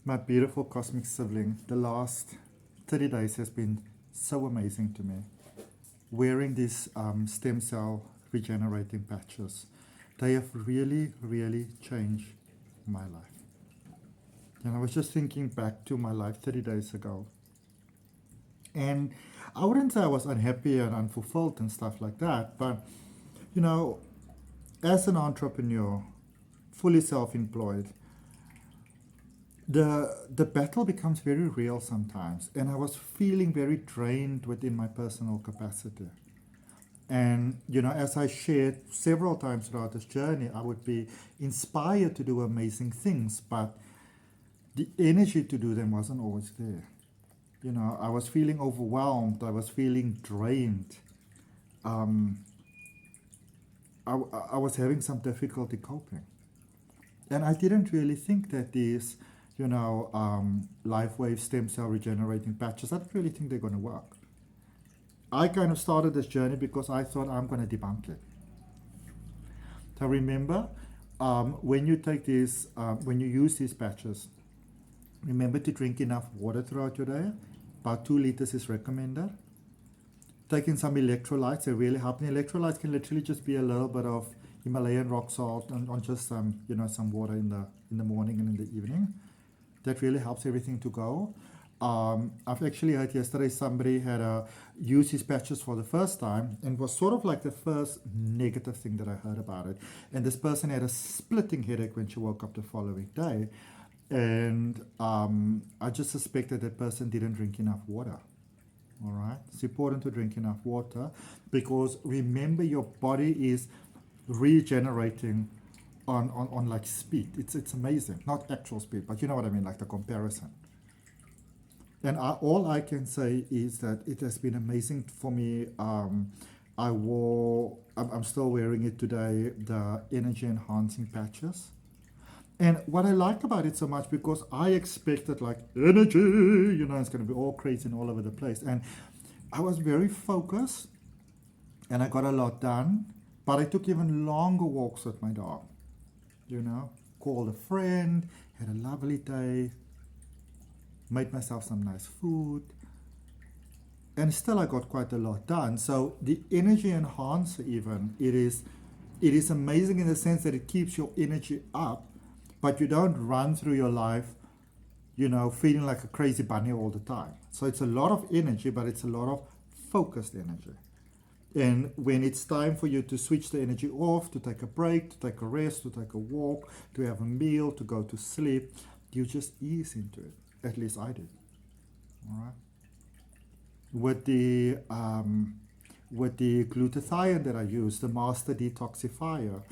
My beautiful cosmic sibling, the last 30 days has been so amazing to me. Wearing these stem cell regenerating patches, they have really, really changed my life. And I was just thinking back to my life 30 days ago. And I wouldn't say I was unhappy and unfulfilled and stuff like that, but you know, as an entrepreneur, fully self-employed, the battle becomes very real sometimes, and I was feeling very drained within my personal capacity. And as I shared several times throughout this journey, I would be inspired to do amazing things, but the energy to do them wasn't always there. I was feeling overwhelmed. I was feeling drained. um, I was having some difficulty coping. And I didn't really think that these, LifeWave stem cell regenerating patches, I didn't really think they're going to work. I kind of started this journey because I thought I'm going to debunk it. So remember, when you take these, when you use these patches, remember to drink enough water throughout your day. About 2 liters is recommended. Taking some electrolytes, they really help. And electrolytes can literally just be a little bit of Himalayan rock salt and on just some, some water in the morning and in the evening. That really helps everything to go. I've actually heard yesterday somebody had used his patches for the first time, and was sort of like the first negative thing that I heard about it. And this person had a splitting headache when she woke up the following day. And I just suspected that person didn't drink enough water. All right, it's important to drink enough water, because remember, your body is regenerating on like speed. It's amazing, not actual speed, but you know what I mean, like the comparison. And all I can say is that it has been amazing for me. I'm still wearing it today, the energy enhancing patches. And what I like about it so much, because I expected like energy, it's going to be all crazy and all over the place. And I was very focused and I got a lot done, but I took even longer walks with my dog, called a friend, had a lovely day, made myself some nice food, and still I got quite a lot done. So the energy enhancer, even, it is amazing in the sense that it keeps your energy up, but you don't run through your life, feeling like a crazy bunny all the time. So it's a lot of energy, but it's a lot of focused energy. And when it's time for you to switch the energy off, to take a break, to take a rest, to take a walk, to have a meal, to go to sleep, you just ease into it. At least I did. All right. With the glutathione that I use, the master detoxifier,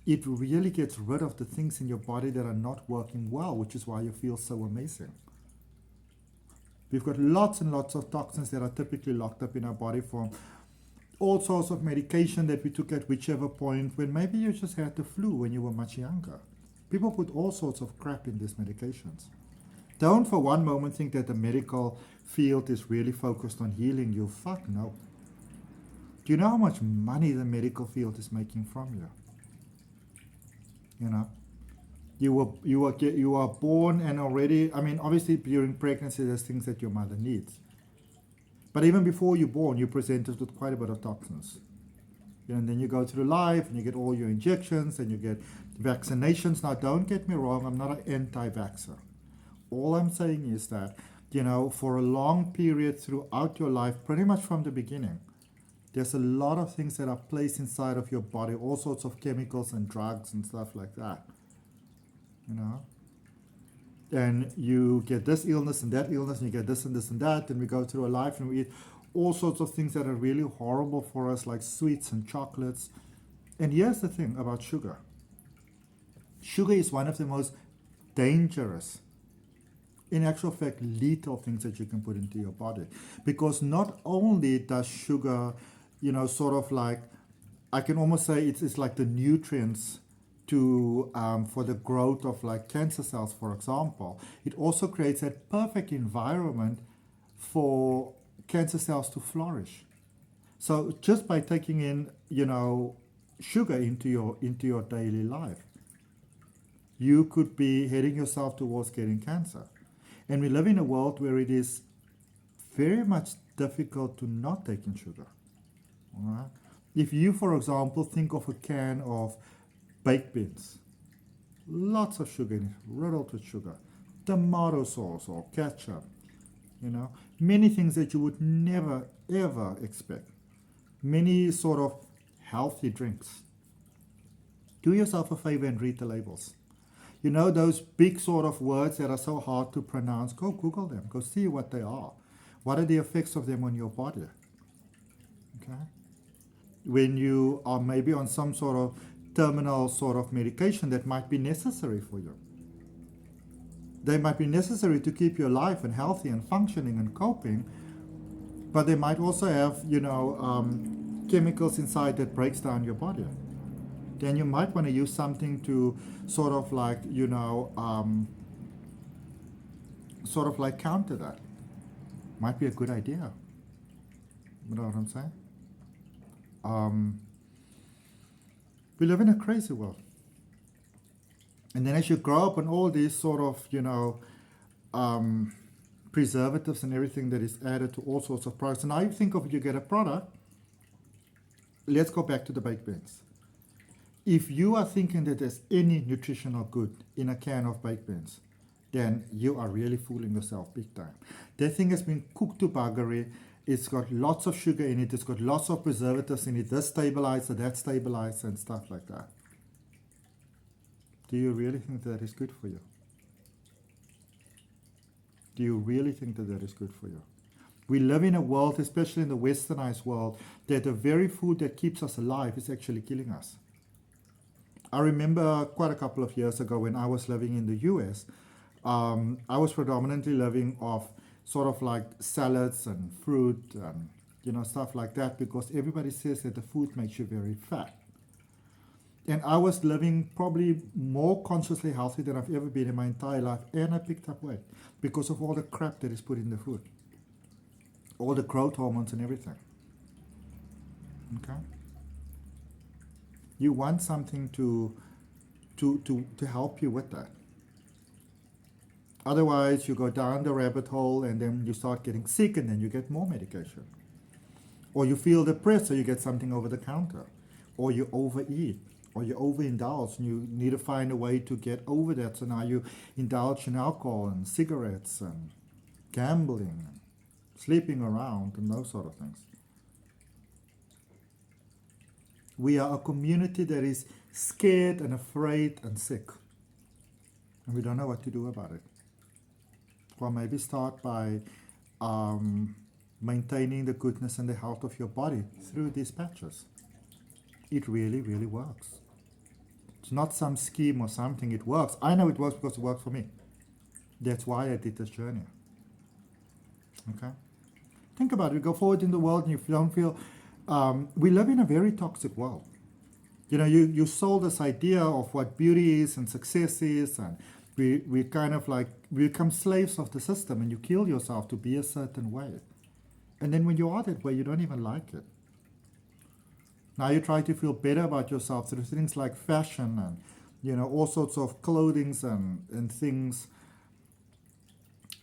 it really gets rid of the things in your body that are not working well, which is why you feel so amazing. We've got lots and lots of toxins that are typically locked up in our body from all sorts of medication that we took at whichever point, when maybe you just had the flu when you were much younger. People put all sorts of crap in these medications. Don't for one moment think that the medical field is really focused on healing you. Fuck no. Do you know how much money the medical field is making from you? You are born and already, obviously during pregnancy there's things that your mother needs. But even before you're born, you're presented with quite a bit of toxins. And then you go through life and you get all your injections and you get vaccinations. Now, don't get me wrong, I'm not an anti-vaxxer. All I'm saying is that, for a long period throughout your life, pretty much from the beginning, there's a lot of things that are placed inside of your body, all sorts of chemicals and drugs and stuff like that. And you get this illness and that illness, and you get this and this and that, and we go through a life and we eat all sorts of things that are really horrible for us, like sweets and chocolates. And here's the thing about sugar. Sugar is one of the most dangerous, in actual fact, lethal things that you can put into your body. Because not only does sugar, sort of like, I can almost say it's like the nutrients to for the growth of like cancer cells, for example. It also creates a perfect environment for cancer cells to flourish. So just by taking in, sugar into your daily life, you could be heading yourself towards getting cancer. And we live in a world where it is very much difficult to not take in sugar. All right? If you, for example, think of a can of baked beans, lots of sugar in it, riddled with sugar, tomato sauce or ketchup, many things that you would never ever expect, many sort of healthy drinks. Do yourself a favor and read the labels. Those big sort of words that are so hard to pronounce, go Google them, go see what they are. What are the effects of them on your body? Okay? When you are maybe on some sort of terminal sort of medication that might be necessary for you. They might be necessary to keep you alive and healthy and functioning and coping, but they might also have, chemicals inside that breaks down your body. Then you might want to use something to sort of like, counter that. Might be a good idea. You know what I'm saying? We live in a crazy world. And then as you grow up on all these sort of, preservatives and everything that is added to all sorts of products. And now you think of it, you get a product. Let's go back to the baked beans. If you are thinking that there's any nutritional good in a can of baked beans, then you are really fooling yourself big time. That thing has been cooked to buggery. It's got lots of sugar in it. It's got lots of preservatives in it. This stabilizer, that stabilizer, and stuff like that. Do you really think that is good for you? Do you really think that that is good for you? We live in a world, especially in the westernized world, that the very food that keeps us alive is actually killing us. I remember quite a couple of years ago when I was living in the US, I was predominantly living off sort of like salads and fruit and stuff like that, because everybody says that the food makes you very fat. And I was living probably more consciously healthy than I've ever been in my entire life, and I picked up weight because of all the crap that is put in the food, all the growth hormones and everything. Okay? You want something to help you with that. Otherwise, you go down the rabbit hole and then you start getting sick and then you get more medication. Or you feel depressed, so you get something over the counter. Or you overeat. Or you overindulge and you need to find a way to get over that. So now you indulge in alcohol and cigarettes and gambling and sleeping around and those sort of things. We are a community that is scared and afraid and sick. And we don't know what to do about it. Well, maybe start by maintaining the goodness and the health of your body through these patches. It really, really works. It's not some scheme or something. It works. I know it works because it worked for me. That's why I did this journey. Okay? Think about it. You go forward in the world and you don't feel... we live in a very toxic world. You sold this idea of what beauty is and success is, and we kind of like, we become slaves of the system, and you kill yourself to be a certain way. And then when you are that way, you don't even like it. Now you try to feel better about yourself through things like fashion and, all sorts of clothing and things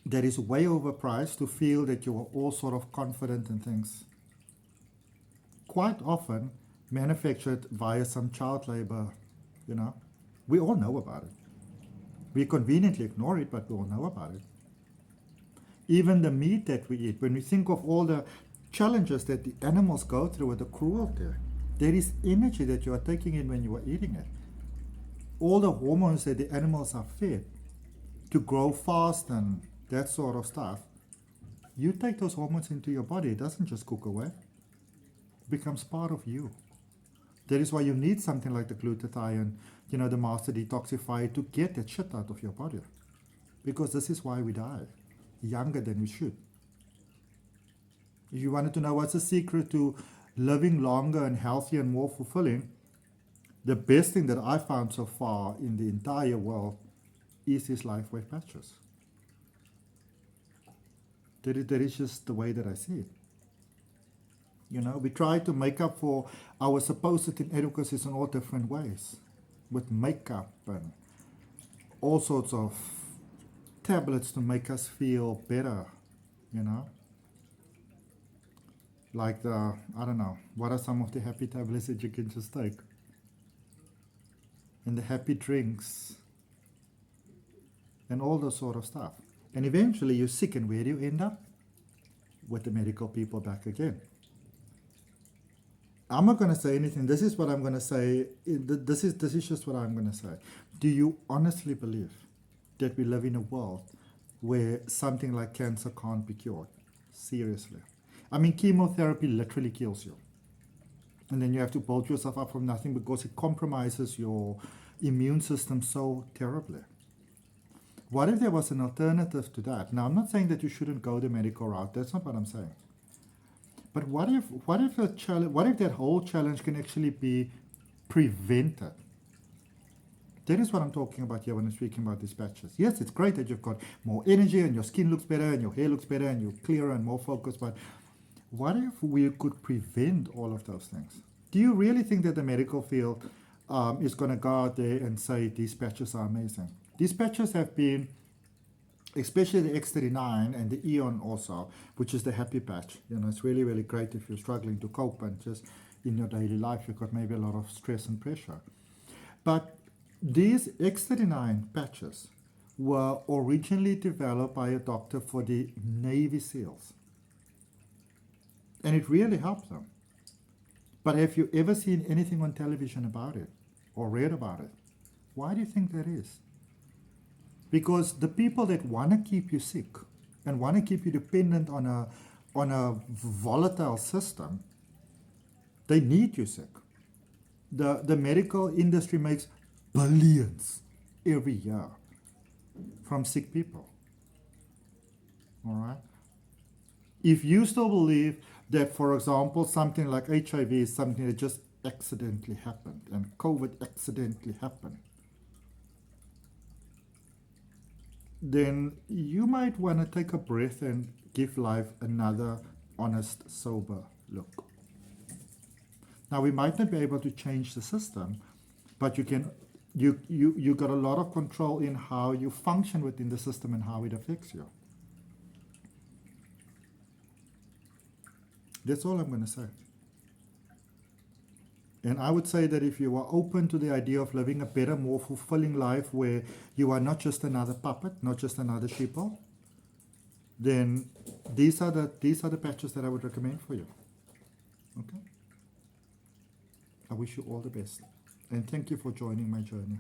that is way overpriced to feel that you are all sort of confident in things. Quite often manufactured via some child labor, We all know about it. We conveniently ignore it, but we all know about it. Even the meat that we eat, when we think of all the challenges that the animals go through with the cruelty, there is energy that you are taking in when you are eating it. All the hormones that the animals are fed to grow fast and that sort of stuff, you take those hormones into your body. It doesn't just cook away. It becomes part of you. That is why you need something like the glutathione, the master detoxifier, to get that shit out of your body. Because this is why we die younger than we should. If you wanted to know what's the secret to living longer and healthier and more fulfilling, the best thing that I found so far in the entire world is these LifeWave patches. That is just the way that I see it. We try to make up for our supposed inadequacies in all different ways, with makeup and all sorts of tablets to make us feel better, you know. Like the, I don't know, what are some of the happy tablets that you can just take? And the happy drinks and all that sort of stuff. And eventually you're sick, and where do you end up? With the medical people back again. I'm not going to say anything. This is what I'm going to say. This is just what I'm going to say. Do you honestly believe that we live in a world where something like cancer can't be cured? Seriously. I mean, chemotherapy literally kills you. And then you have to build yourself up from nothing because it compromises your immune system so terribly. What if there was an alternative to that? Now, I'm not saying that you shouldn't go the medical route. That's not what I'm saying. But what if that whole challenge can actually be prevented? That is what I'm talking about here when I'm speaking about these patches. Yes, it's great that you've got more energy and your skin looks better and your hair looks better and you're clearer and more focused, but what if we could prevent all of those things? Do you really think that the medical field is going to go out there and say these patches are amazing? These patches have been, especially the X39 and the Eon also, which is the happy patch. You know, it's really, really great if you're struggling to cope and just in your daily life you've got maybe a lot of stress and pressure. But these X39 patches were originally developed by a doctor for the Navy SEALs. And it really helped them. But have you ever seen anything on television about it or read about it? Why do you think that is? Because the people that want to keep you sick and want to keep you dependent on a volatile system, they need you sick. The medical industry makes billions every year from sick people. All right? If you still believe that, for example, something like HIV is something that just accidentally happened and COVID accidentally happened, then you might want to take a breath and give life another honest, sober look. Now, we might not be able to change the system, but you got a lot of control in how you function within the system and how it affects you. That's all I'm going to say. And I would say that if you are open to the idea of living a better, more fulfilling life where you are not just another puppet, not just another sheeple, then these are the patches that I would recommend for you. Okay? I wish you all the best. And thank you for joining my journey.